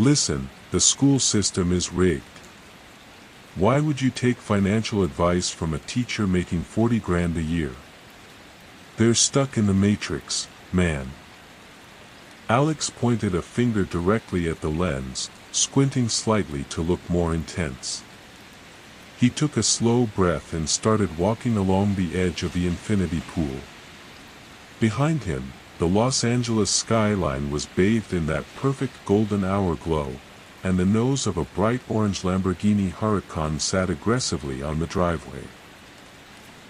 Listen, the school system is rigged. Why would you take financial advice from a teacher making 40 grand a year? They're stuck in the matrix, man. Alex pointed a finger directly at the lens, squinting slightly to look more intense. He took a slow breath and started walking along the edge of the infinity pool. Behind him, the Los Angeles skyline was bathed in that perfect golden hour glow, and the nose of a bright orange Lamborghini Huracan sat aggressively on the driveway.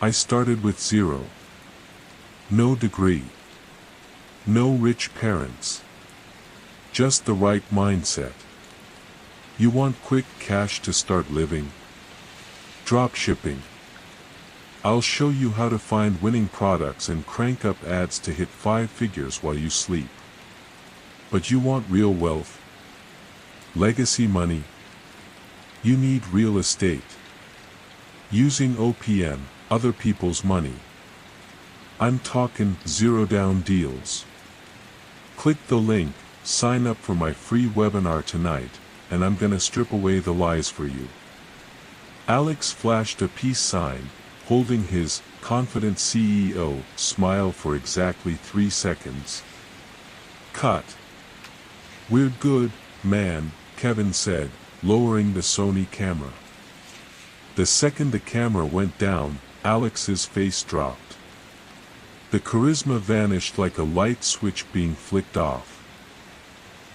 I started with zero. No degree. No rich parents. Just the right mindset. You want quick cash to start living? Dropshipping. I'll show you how to find winning products and crank up ads to hit 5 figures while you sleep. But you want real wealth? Legacy money? You need real estate. Using OPM, other people's money. I'm talking zero down deals. Click the link, sign up for my free webinar tonight, and I'm gonna strip away the lies for you. Alex flashed a peace sign, holding his confident CEO smile for exactly 3 seconds. Cut. We're good, man, Kevin said, lowering the Sony camera. The second the camera went down, Alex's face dropped. The charisma vanished like a light switch being flicked off.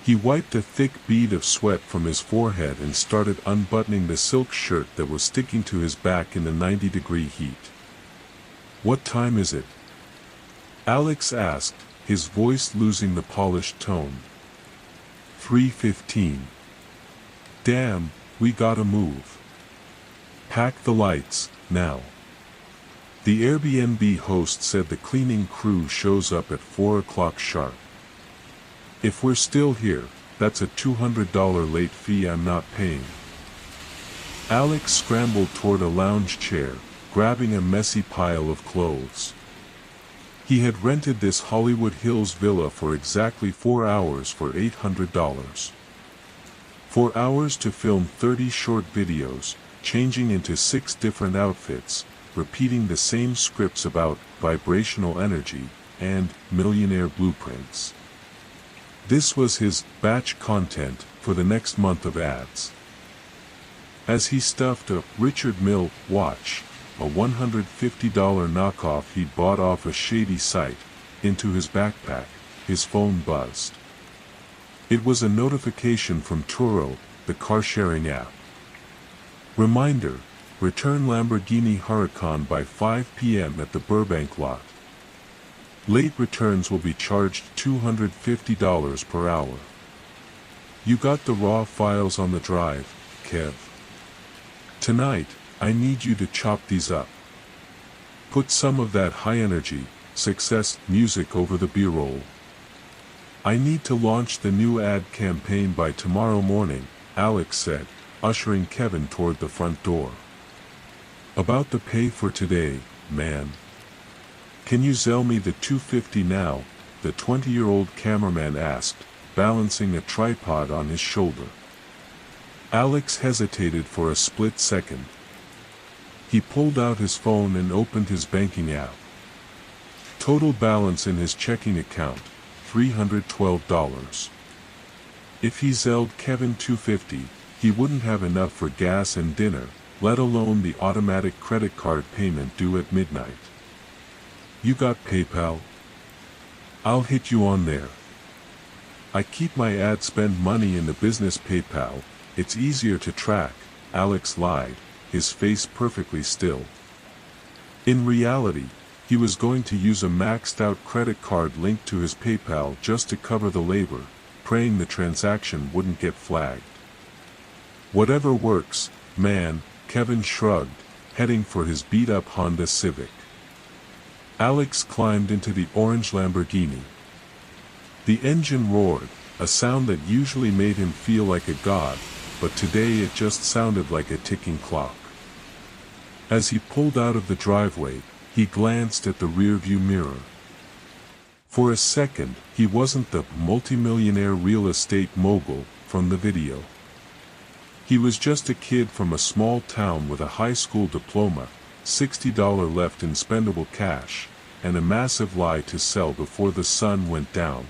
He wiped a thick bead of sweat from his forehead and started unbuttoning the silk shirt that was sticking to his back in the 90-degree heat. What time is it? Alex asked, his voice losing the polished tone. 3:15. Damn, we gotta move. Pack the lights, now. The Airbnb host said the cleaning crew shows up at 4 o'clock sharp. If we're still here, that's a $200 late fee I'm not paying. Alex scrambled toward a lounge chair, grabbing a messy pile of clothes. He had rented this Hollywood Hills villa for exactly 4 hours for $800. 4 hours to film 30 short videos, changing into 6 different outfits, repeating the same scripts about vibrational energy and millionaire blueprints. This was his batch content for the next month of ads. As he stuffed a Richard Mille watch, a $150 knockoff he'd bought off a shady site, into his backpack, his phone buzzed. It was a notification from Turo, the car-sharing app. Reminder: return Lamborghini Huracan by 5 p.m. at the Burbank lot. Late returns will be charged $250 per hour. You got the raw files on the drive, Kev. Tonight, I need you to chop these up. Put some of that high-energy, success music over the B-roll. I need to launch the new ad campaign by tomorrow morning, Alex said, ushering Kevin toward the front door. About the pay for today, man. Can you Zelle me the $250 now? The 20-year-old cameraman asked, balancing a tripod on his shoulder. Alex hesitated for a split second. He pulled out his phone and opened his banking app. Total balance in his checking account, $312. If he Zelled Kevin $250, he wouldn't have enough for gas and dinner, let alone the automatic credit card payment due at midnight. You got PayPal? I'll hit you on there. I keep my ad spend money in the business PayPal, it's easier to track, Alex lied, his face perfectly still. In reality, he was going to use a maxed-out credit card linked to his PayPal just to cover the labor, praying the transaction wouldn't get flagged. Whatever works, man, Kevin shrugged, heading for his beat-up Honda Civic. Alex climbed into the orange Lamborghini. The engine roared, a sound that usually made him feel like a god, but today it just sounded like a ticking clock. As he pulled out of the driveway, he glanced at the rearview mirror. For a second, he wasn't the multimillionaire real estate mogul from the video. He was just a kid from a small town with a high school diploma, $60 left in spendable cash, and a massive lie to sell before the sun went down.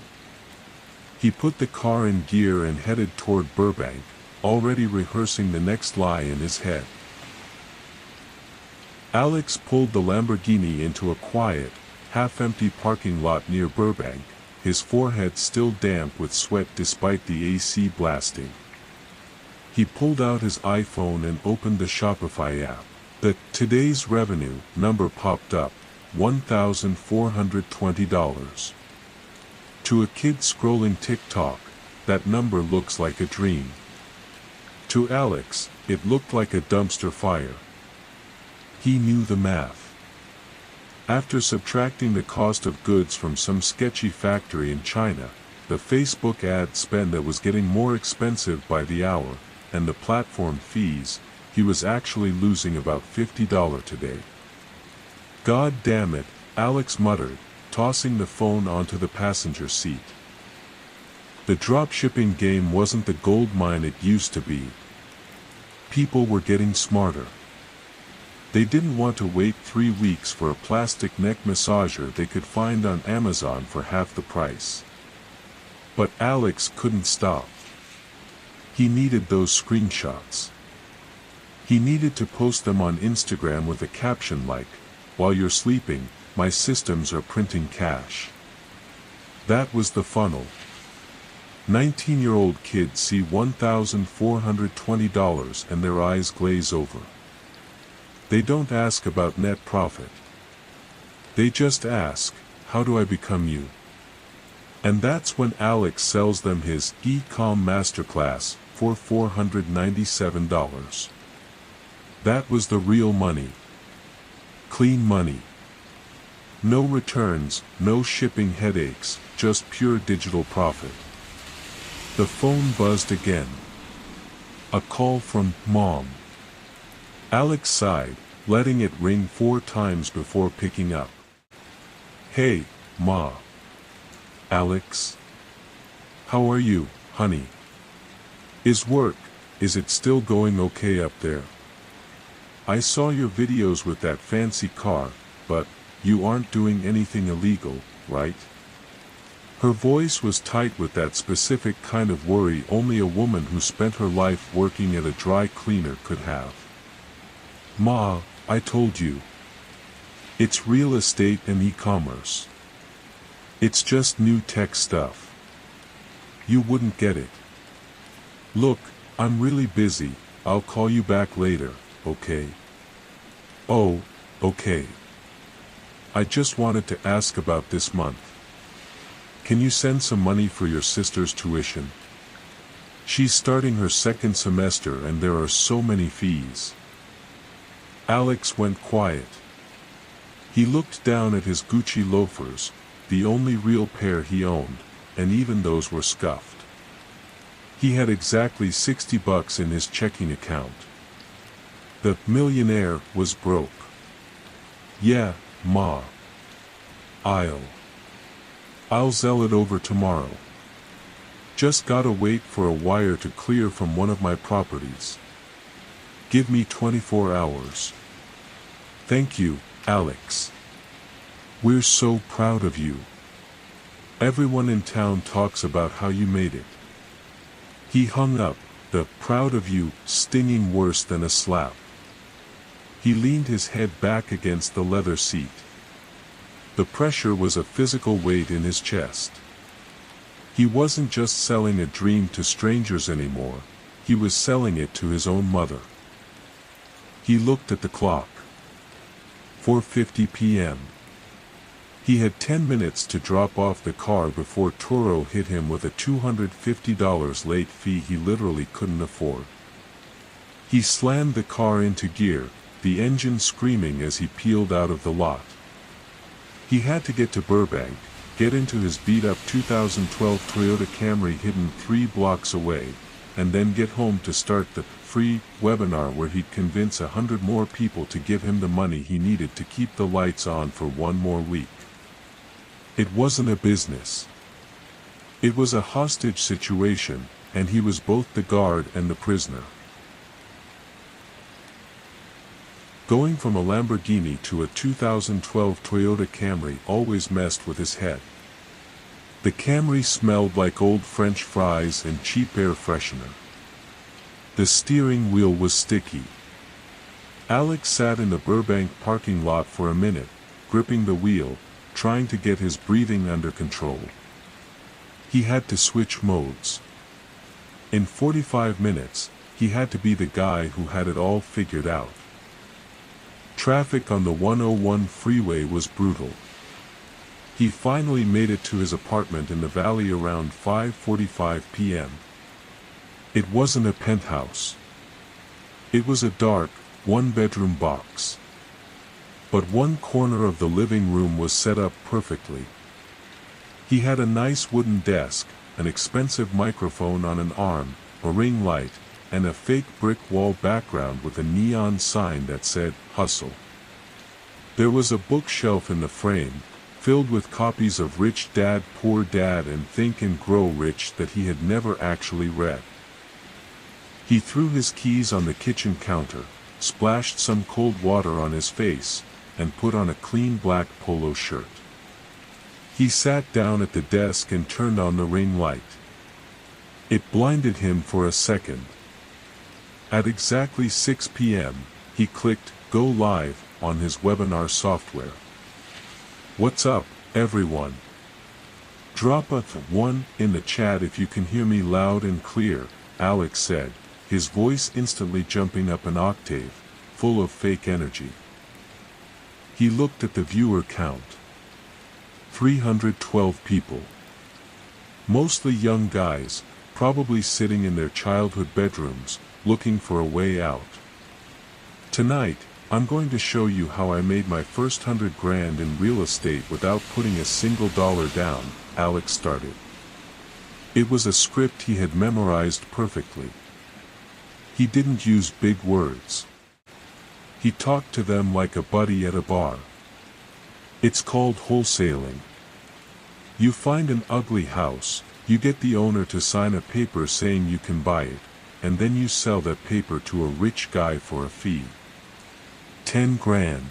He put the car in gear and headed toward Burbank, already rehearsing the next lie in his head. Alex pulled the Lamborghini into a quiet, half-empty parking lot near Burbank, his forehead still damp with sweat despite the AC blasting. He pulled out his iPhone and opened the Shopify app. The "Today's Revenue" number popped up, $1,420. To a kid scrolling TikTok, that number looks like a dream. To Alex, it looked like a dumpster fire. He knew the math. After subtracting the cost of goods from some sketchy factory in China, the Facebook ad spend that was getting more expensive by the hour, and the platform fees, he was actually losing about $50 today. God damn it, Alex muttered, tossing the phone onto the passenger seat. The dropshipping game wasn't the gold mine it used to be. People were getting smarter. They didn't want to wait 3 weeks for a plastic neck massager they could find on Amazon for half the price. But Alex couldn't stop. He needed those screenshots. He needed to post them on Instagram with a caption like, "While you're sleeping, my systems are printing cash." That was the funnel. 19-year-old kids see $1,420 and their eyes glaze over. They don't ask about net profit. They just ask, "How do I become you?" And that's when Alex sells them his e-com masterclass for $497. That was the real money. Clean money. No returns, no shipping headaches, just pure digital profit. The phone buzzed again. A call from Mom. Alex sighed, letting it ring 4 times before picking up. "Hey, Ma." "Alex? How are you, honey? Is it still going okay up there? I saw your videos with that fancy car, but you aren't doing anything illegal, right?" Her voice was tight with that specific kind of worry only a woman who spent her life working at a dry cleaner could have. "Ma, I told you. It's real estate and e-commerce. It's just new tech stuff. You wouldn't get it. Look, I'm really busy, I'll call you back later, okay?" "Oh, okay. I just wanted to ask about this month. Can you send some money for your sister's tuition? She's starting her 2nd semester and there are so many fees." Alex went quiet. He looked down at his Gucci loafers, the only real pair he owned, and even those were scuffed. He had exactly $60 in his checking account. The millionaire was broke. "Yeah, Ma. I'll sell it over tomorrow. Just gotta wait for a wire to clear from one of my properties. Give me 24 hours. Thank you, Alex. We're so proud of you. Everyone in town talks about how you made it." He hung up, the "proud of you" stinging worse than a slap. He leaned his head back against the leather seat. The pressure was a physical weight in his chest. He wasn't just selling a dream to strangers anymore, he was selling it to his own mother. He looked at the clock. 4:50 p.m. He had 10 minutes to drop off the car before Toro hit him with a $250 late fee he literally couldn't afford. He slammed the car into gear, the engine screaming as he peeled out of the lot. He had to get to Burbank, get into his beat-up 2012 Toyota Camry hidden 3 blocks away, and then get home to start the free webinar where he'd convince 100 more people to give him the money he needed to keep the lights on for 1 more week. It wasn't a business. It was a hostage situation, and he was both the guard and the prisoner. Going from a Lamborghini to a 2012 Toyota Camry always messed with his head. The Camry smelled like old French fries and cheap air freshener. The steering wheel was sticky. Alex sat in the Burbank parking lot for a minute, gripping the wheel, trying to get his breathing under control. He had to switch modes. In 45 minutes, he had to be the guy who had it all figured out. Traffic on the 101 freeway was brutal. He finally made it to his apartment in the valley around 5:45 p.m. It wasn't a penthouse. It was a dark, one-bedroom box. But one corner of the living room was set up perfectly. He had a nice wooden desk, an expensive microphone on an arm, a ring light, and a fake brick wall background with a neon sign that said, "Hustle." There was a bookshelf in the frame, filled with copies of Rich Dad, Poor Dad and Think and Grow Rich that he had never actually read. He threw his keys on the kitchen counter, splashed some cold water on his face, and put on a clean black polo shirt. He sat down at the desk and turned on the ring light. It blinded him for a second. At exactly 6 p.m., he clicked "Go Live" on his webinar software. "What's up, everyone? Drop a th1 in the chat if you can hear me loud and clear," Alex said, his voice instantly jumping up an octave, full of fake energy. He looked at the viewer count. 312 people. Mostly young guys, probably sitting in their childhood bedrooms, looking for a way out. "Tonight, I'm going to show you how I made my first $100,000 in real estate without putting a single dollar down," Alex started. It was a script he had memorized perfectly. He didn't use big words. He talked to them like a buddy at a bar. It's called wholesaling. You find an ugly house, you get the owner to sign a paper saying you can buy it, and then you sell that paper to a rich guy for a fee. 10 grand.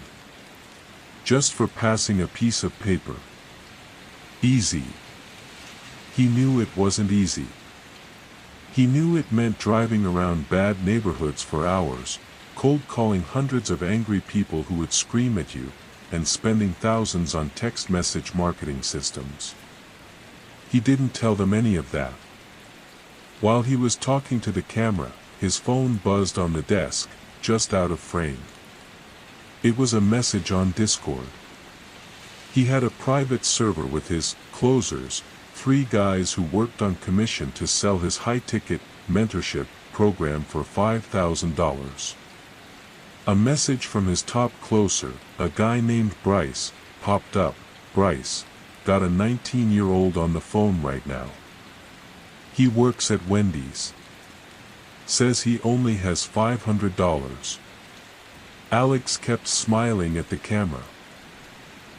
Just for passing a piece of paper. Easy. He knew it wasn't easy. He knew it meant driving around bad neighborhoods for hours, cold calling hundreds of angry people who would scream at you, and spending thousands on text message marketing systems. He didn't tell them any of that. While he was talking to the camera, his phone buzzed on the desk, just out of frame. It was a message on Discord. He had a private server with his closers, 3 guys who worked on commission to sell his high-ticket mentorship program for $5,000. A message from his top closer, a guy named Bryce, popped up. "Bryce, got a 19-year-old on the phone right now. He works at Wendy's. Says he only has $500. Alex kept smiling at the camera.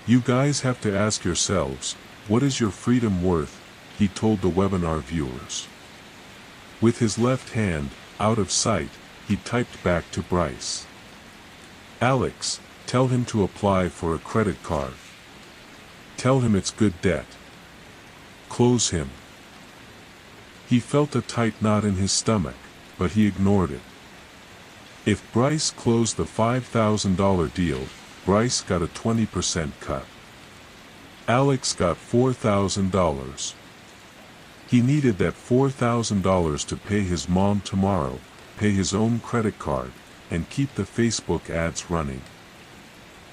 "You guys have to ask yourselves, what is your freedom worth?" he told the webinar viewers. With his left hand, out of sight, he typed back to Bryce. "Alex, tell him to apply for a credit card. Tell him it's good debt. Close him." He felt a tight knot in his stomach, but he ignored it. If Bryce closed the $5,000 deal, Bryce got a 20% cut. Alex got $4,000. He needed that $4,000 to pay his mom tomorrow, pay his own credit card, and keep the Facebook ads running.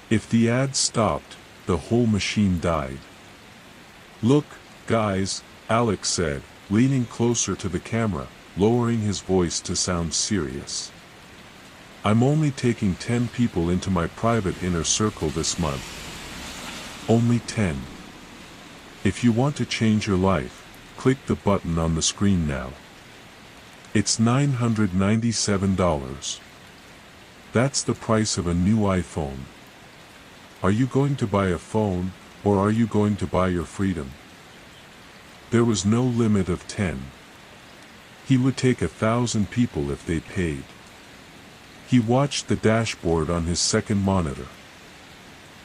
If the ads stopped, the whole machine died. "Look, guys," Alex said, leaning closer to the camera, lowering his voice to sound serious. "I'm only taking 10 people into my private inner circle this month. Only 10. If you want to change your life, click the button on the screen now. It's $997. That's the price of a new iPhone. Are you going to buy a phone, or are you going to buy your freedom?" There was no limit of 10. He would take 1,000 people if they paid. He watched the dashboard on his second monitor.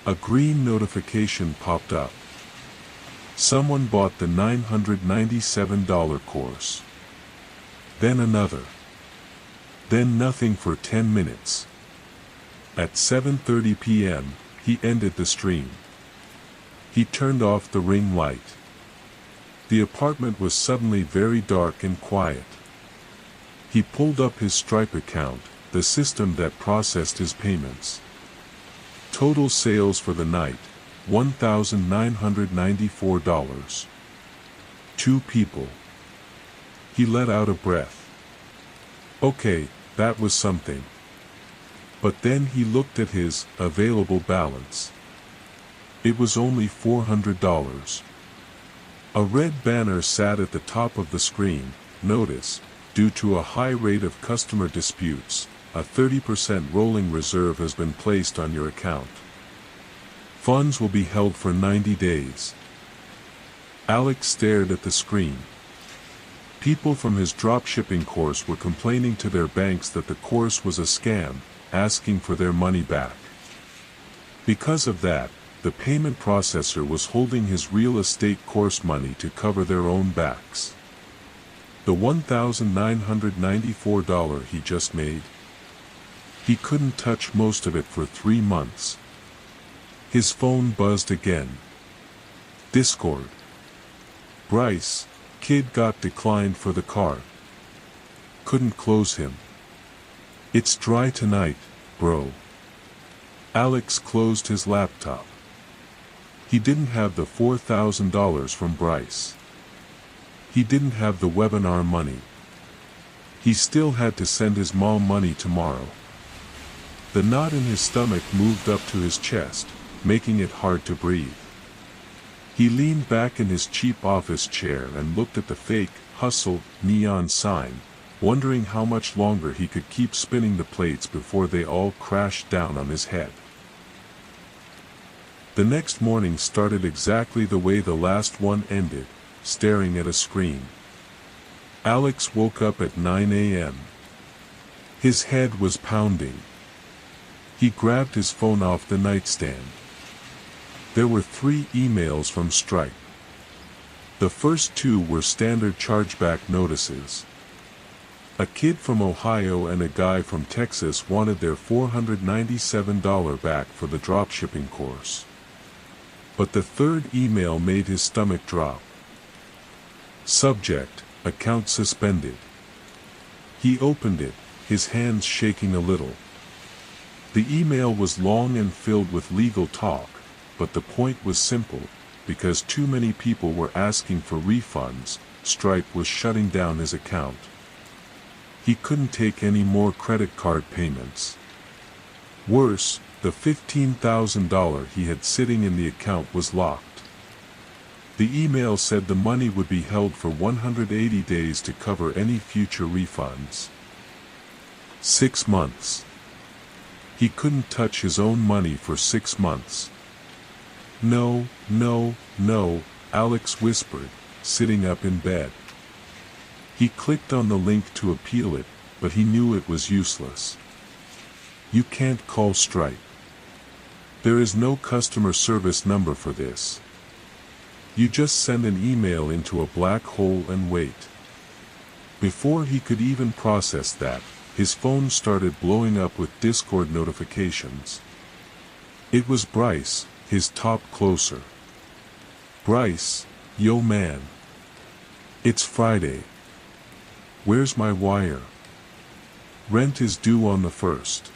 A green notification popped up. Someone bought the $997 course. Then another. Then nothing for 10 minutes. At 7:30 p.m., he ended the stream. He turned off the ring light. The apartment was suddenly very dark and quiet. He pulled up his Stripe account, the system that processed his payments. Total sales for the night, $1,994. 2 people. He let out a breath. Okay, that was something. But then he looked at his available balance. It was only $400. A red banner sat at the top of the screen. Notice, due to a high rate of customer disputes, a 30% rolling reserve has been placed on your account. Funds will be held for 90 days. Alex stared at the screen. People from his dropshipping course were complaining to their banks that the course was a scam, asking for their money back. Because of that, the payment processor was holding his real estate course money to cover their own backs. The $1,994 he just made? He couldn't touch most of it for 3 months. His phone buzzed again. Discord. Bryce, kid got declined for the car. Couldn't close him. It's dry tonight, bro. Alex closed his laptop. He didn't have the $4,000 from Bryce. He didn't have the webinar money. He still had to send his mom money tomorrow. The knot in his stomach moved up to his chest, making it hard to breathe. He leaned back in his cheap office chair and looked at the fake, hustle, neon sign, wondering how much longer he could keep spinning the plates before they all crashed down on his head. The next morning started exactly the way the last one ended, staring at a screen. Alex woke up at 9 a.m. His head was pounding. He grabbed his phone off the nightstand. There were 3 emails from Stripe. The first 2 were standard chargeback notices. A kid from Ohio and a guy from Texas wanted their $497 back for the dropshipping course. But the third email made his stomach drop. Subject, account suspended. He opened it, his hands shaking a little. The email was long and filled with legal talk, but the point was simple: because too many people were asking for refunds, Stripe was shutting down his account. He couldn't take any more credit card payments. Worse, the $15,000 he had sitting in the account was locked. The email said the money would be held for 180 days to cover any future refunds. 6 months. He couldn't touch his own money for 6 months. No, no, no, Alex whispered, sitting up in bed. He clicked on the link to appeal it, but he knew it was useless. You can't call Stripe. There is no customer service number for this. You just send an email into a black hole and wait. Before he could even process that, his phone started blowing up with Discord notifications. It was Bryce, his top closer. Bryce, yo man. It's Friday. Where's my wire? Rent is due on the 1st.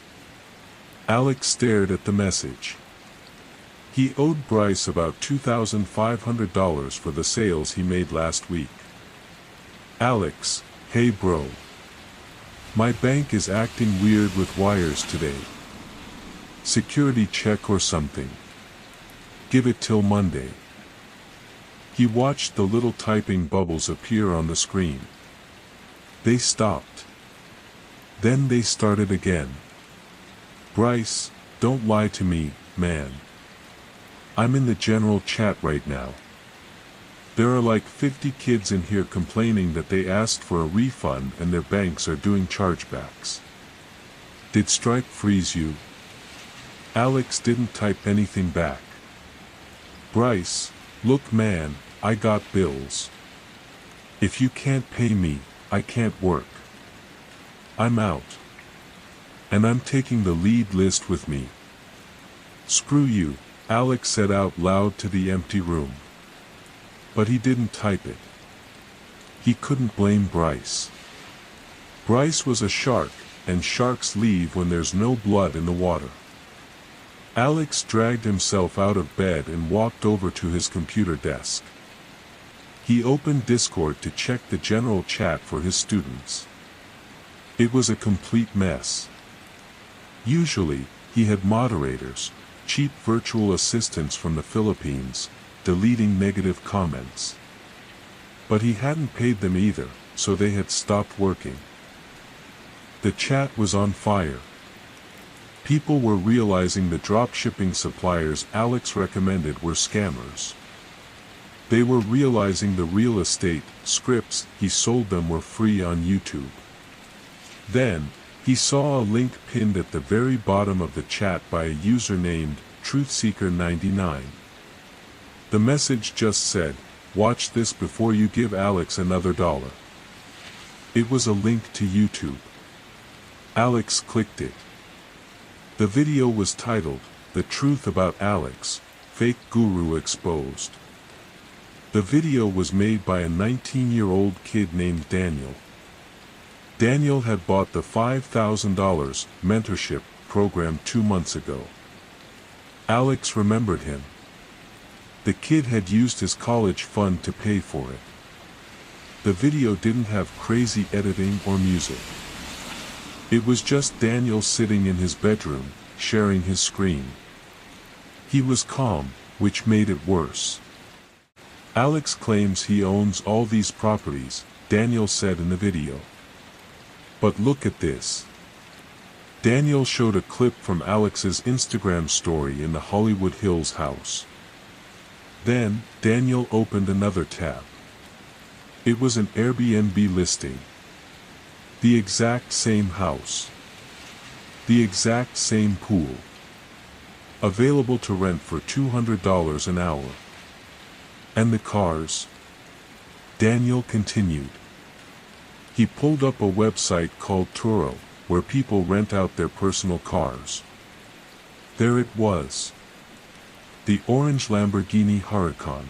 Alex stared at the message. He owed Bryce about $2,500 for the sales he made last week. Alex, hey bro. My bank is acting weird with wires today. Security check or something. Give it till Monday. He watched the little typing bubbles appear on the screen. They stopped. Then they started again. Bryce, don't lie to me, man. I'm in the general chat right now. There are like 50 kids in here complaining that they asked for a refund and their banks are doing chargebacks. Did Stripe freeze you? Alex didn't type anything back. Bryce, look man, I got bills. If you can't pay me, I can't work. I'm out. And I'm taking the lead list with me. Screw you, Alex said out loud to the empty room. But he didn't type it. He couldn't blame Bryce. Bryce was a shark, and sharks leave when there's no blood in the water. Alex dragged himself out of bed and walked over to his computer desk. He opened Discord to check the general chat for his students. It was a complete mess. Usually, he had moderators, cheap virtual assistants from the Philippines, deleting negative comments. But he hadn't paid them either, so they had stopped working. The chat was on fire. People were realizing the dropshipping suppliers Alex recommended were scammers. They were realizing the real estate scripts he sold them were free on YouTube. Then, he saw a link pinned at the very bottom of the chat by a user named TruthSeeker99. The message just said, "Watch this before you give Alex another $1." It was a link to YouTube. Alex clicked it. The video was titled, "The Truth About Alex, Fake Guru Exposed." The video was made by a 19-year-old kid named Daniel. Daniel had bought the $5,000 mentorship program 2 months ago. Alex remembered him. The kid had used his college fund to pay for it. The video didn't have crazy editing or music. It was just Daniel sitting in his bedroom, sharing his screen. He was calm, which made it worse. Alex claims he owns all these properties, Daniel said in the video. But look at this. Daniel showed a clip from Alex's Instagram story in the Hollywood Hills house. Then, Daniel opened another tab. It was an Airbnb listing. The exact same house. The exact same pool. Available to rent for $200 an hour. And the cars? Daniel continued. He pulled up a website called Turo, where people rent out their personal cars. There it was. The orange Lamborghini Huracan.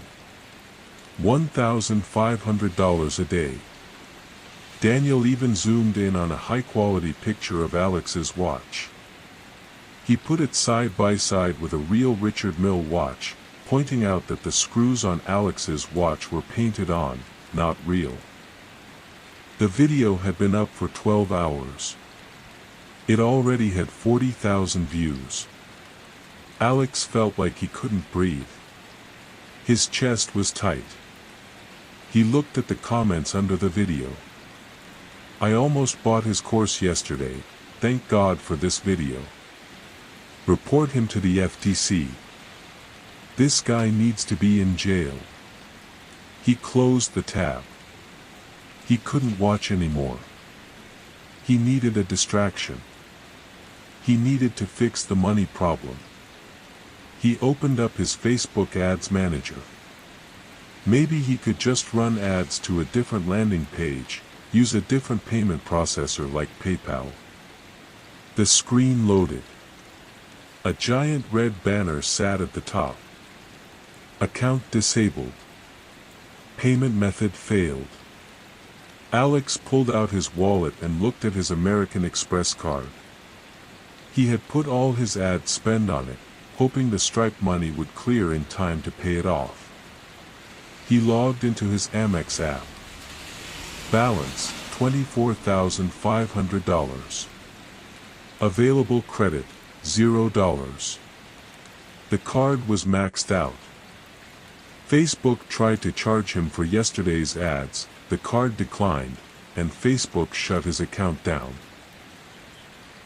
$1,500 a day. Daniel even zoomed in on a high-quality picture of Alex's watch. He put it side by side with a real Richard Mille watch, pointing out that the screws on Alex's watch were painted on, not real. The video had been up for 12 hours. It already had 40,000 views. Alex felt like he couldn't breathe. His chest was tight. He looked at the comments under the video. "I almost bought his course yesterday, thank God for this video. Report him to the FTC. This guy needs to be in jail." He closed the tab. He couldn't watch anymore. He needed a distraction. He needed to fix the money problem. He opened up his Facebook Ads Manager. Maybe he could just run ads to a different landing page, use a different payment processor like PayPal. The screen loaded. A giant red banner sat at the top. Account disabled. Payment method failed. Alex pulled out his wallet and looked at his American Express card. He had put all his ad spend on it, hoping the Stripe money would clear in time to pay it off. He logged into his Amex app. Balance, $24,500. Available credit, $0. The card was maxed out. Facebook tried to charge him for yesterday's ads, the card declined, and Facebook shut his account down.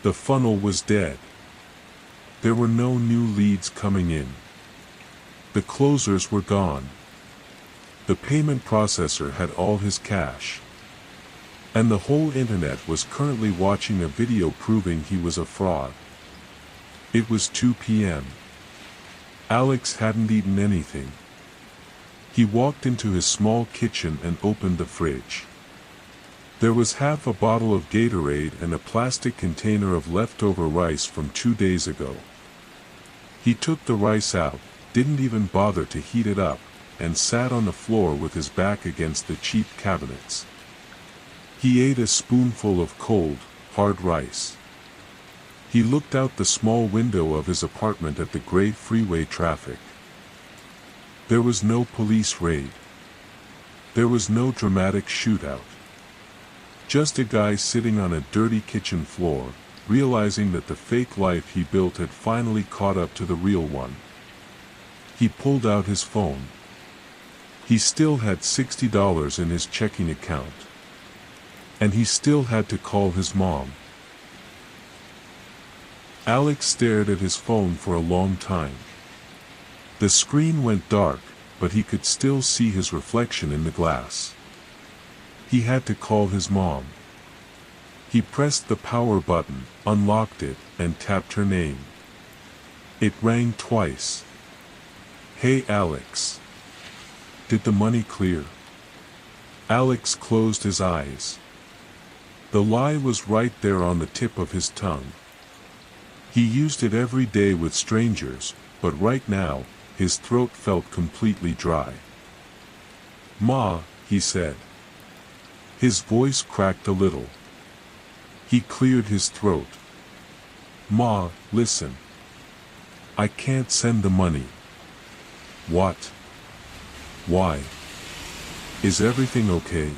The funnel was dead. There were no new leads coming in. The closers were gone. The payment processor had all his cash. And the whole internet was currently watching a video proving he was a fraud. It was 2 p.m. Alex hadn't eaten anything. He walked into his small kitchen and opened the fridge. There was half a bottle of Gatorade and a plastic container of leftover rice from 2 days ago. He took the rice out, didn't even bother to heat it up, and sat on the floor with his back against the cheap cabinets. He ate a spoonful of cold, hard rice. He looked out the small window of his apartment at the gray freeway traffic. There was no police raid. There was no dramatic shootout. Just a guy sitting on a dirty kitchen floor, realizing that the fake life he built had finally caught up to the real one. He pulled out his phone. He still had $60 in his checking account. And he still had to call his mom. Alex stared at his phone for a long time. The screen went dark, but he could still see his reflection in the glass. He had to call his mom. He pressed the power button, unlocked it, and tapped her name. It rang twice. "Hey Alex. Did the money clear?" Alex closed his eyes. The lie was right there on the tip of his tongue. He used it every day with strangers, but right now, his throat felt completely dry. "Ma," he said. His voice cracked a little. He cleared his throat. "Ma, listen. I can't send the money." "What? Why? Is everything okay?"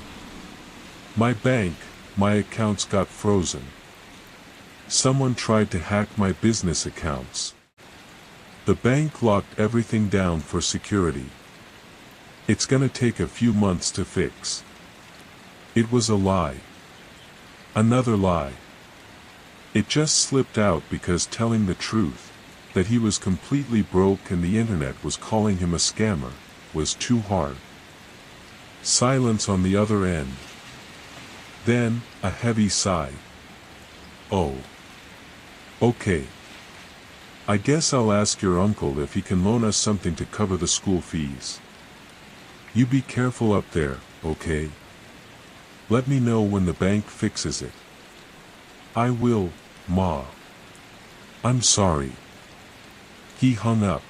My accounts got frozen. Someone tried to hack my business accounts. The bank locked everything down for security. It's gonna take a few months to fix." It was a lie. Another lie. It just slipped out because telling the truth, that he was completely broke and the internet was calling him a scammer, was too hard. Silence on the other end. Then, a heavy sigh. "Oh. Okay. I guess I'll ask your uncle if he can loan us something to cover the school fees. You be careful up there, okay? Let me know when the bank fixes it." "I will, Ma. I'm sorry." He hung up.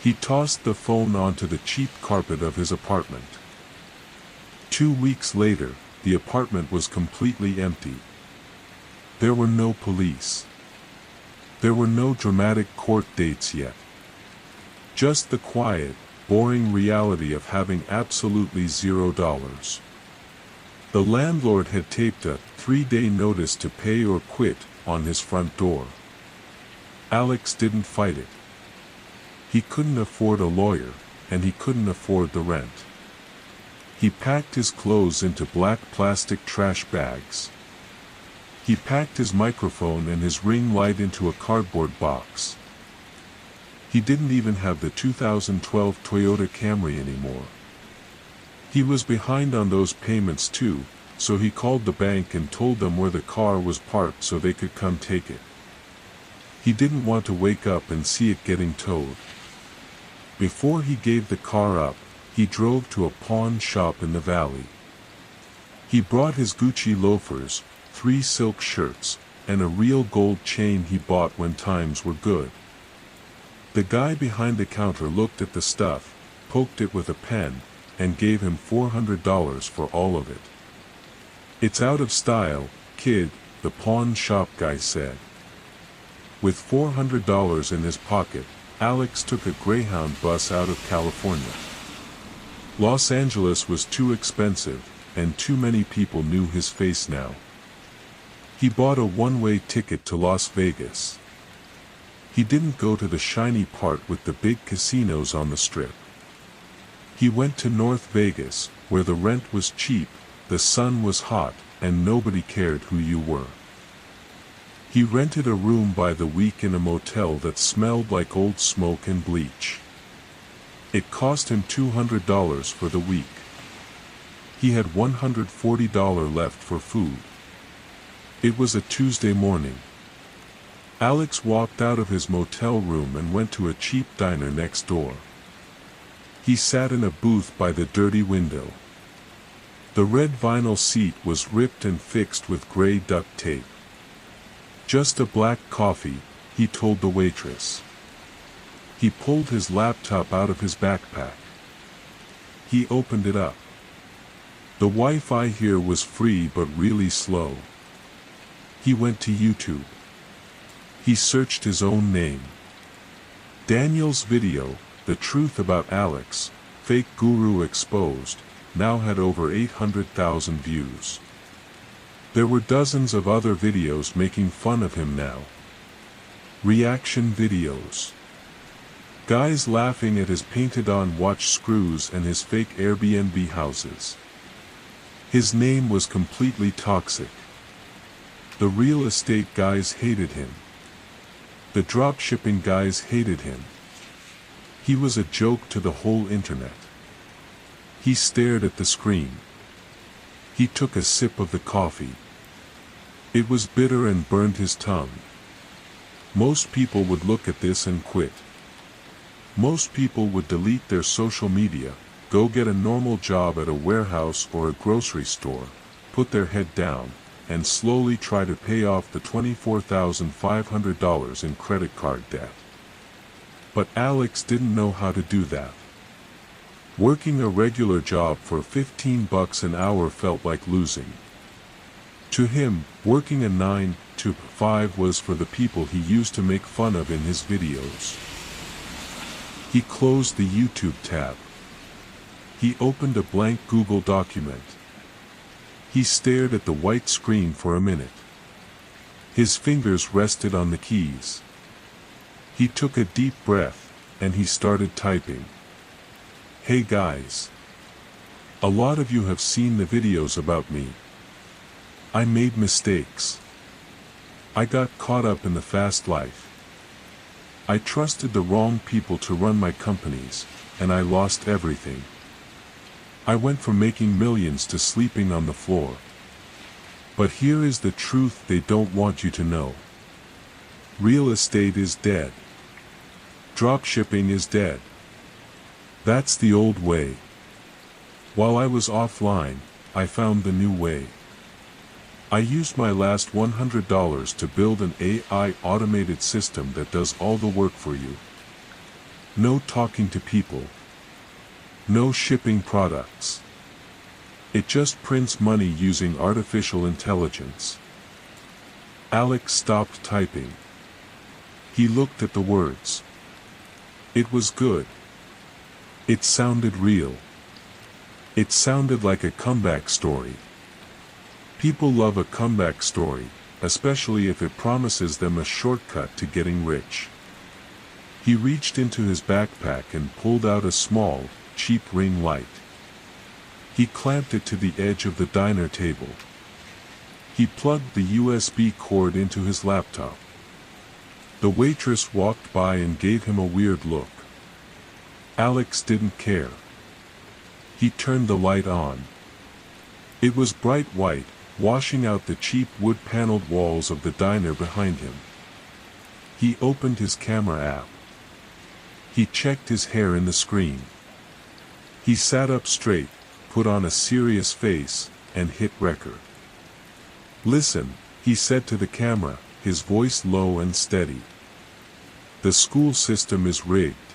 He tossed the phone onto the cheap carpet of his apartment. 2 weeks later, the apartment was completely empty. There were no police. There were no dramatic court dates yet. Just the quiet, boring reality of having absolutely $0. The landlord had taped a 3-day notice to pay or quit on his front door. Alex didn't fight it. He couldn't afford a lawyer, and he couldn't afford the rent. He packed his clothes into black plastic trash bags. He packed his microphone and his ring light into a cardboard box. He didn't even have the 2012 Toyota Camry anymore. He was behind on those payments too, so he called the bank and told them where the car was parked so they could come take it. He didn't want to wake up and see it getting towed. Before he gave the car up, he drove to a pawn shop in the valley. He brought his Gucci loafers, 3 silk shirts, and a real gold chain he bought when times were good. The guy behind the counter looked at the stuff, poked it with a pen, and gave him $400 for all of it. "It's out of style, kid," the pawn shop guy said. With $400 in his pocket, Alex took a Greyhound bus out of California. Los Angeles was too expensive, and too many people knew his face now. He bought a one-way ticket to Las Vegas. He didn't go to the shiny part with the big casinos on the strip. He went to North Vegas, where the rent was cheap, the sun was hot, and nobody cared who you were. He rented a room by the week in a motel that smelled like old smoke and bleach. It cost him $200 for the week. He had $140 left for food. It was a Tuesday morning. Alex walked out of his motel room and went to a cheap diner next door. He sat in a booth by the dirty window. The red vinyl seat was ripped and fixed with gray duct tape. "Just a black coffee," he told the waitress. He pulled his laptop out of his backpack. He opened it up. The Wi-Fi here was free but really slow. He went to YouTube. He searched his own name. Daniel's video, "The Truth About Alex, Fake Guru Exposed," now had over 800,000 views. There were dozens of other videos making fun of him now. Reaction videos. Guys laughing at his painted-on watch screws and his fake Airbnb houses. His name was completely toxic. The real estate guys hated him. The dropshipping guys hated him. He was a joke to the whole internet. He stared at the screen. He took a sip of the coffee. It was bitter and burned his tongue. Most people would look at this and quit. Most people would delete their social media, go get a normal job at a warehouse or a grocery store, put their head down, and slowly try to pay off the $24,500 in credit card debt. But Alex didn't know how to do that. Working a regular job for $15 an hour felt like losing. To him, working a 9 to 5 was for the people he used to make fun of in his videos. He closed the YouTube tab. He opened a blank Google document. He stared at the white screen for a minute. His fingers rested on the keys. He took a deep breath, and he started typing. "Hey guys. A lot of you have seen the videos about me. I made mistakes. I got caught up in the fast life. I trusted the wrong people to run my companies, and I lost everything. I went from making millions to sleeping on the floor. But here is the truth they don't want you to know. Real estate is dead. Dropshipping is dead. That's the old way. While I was offline, I found the new way. I used my last $100 to build an AI automated system that does all the work for you. No talking to people. No shipping products. It just prints money using artificial intelligence." Alex stopped typing. He looked at the words. It was good. It sounded real. It sounded like a comeback story. People love a comeback story, especially if it promises them a shortcut to getting rich. He reached into his backpack and pulled out a small, cheap ring light. He clamped it to the edge of the diner table. He plugged the USB cord into his laptop. The waitress walked by and gave him a weird look. Alex didn't care. He turned the light on. It was bright white, washing out the cheap wood-paneled walls of the diner behind him. He opened his camera app. He checked his hair in the screen. He sat up straight, put on a serious face, and hit record. "Listen," he said to the camera, his voice low and steady. "The school system is rigged.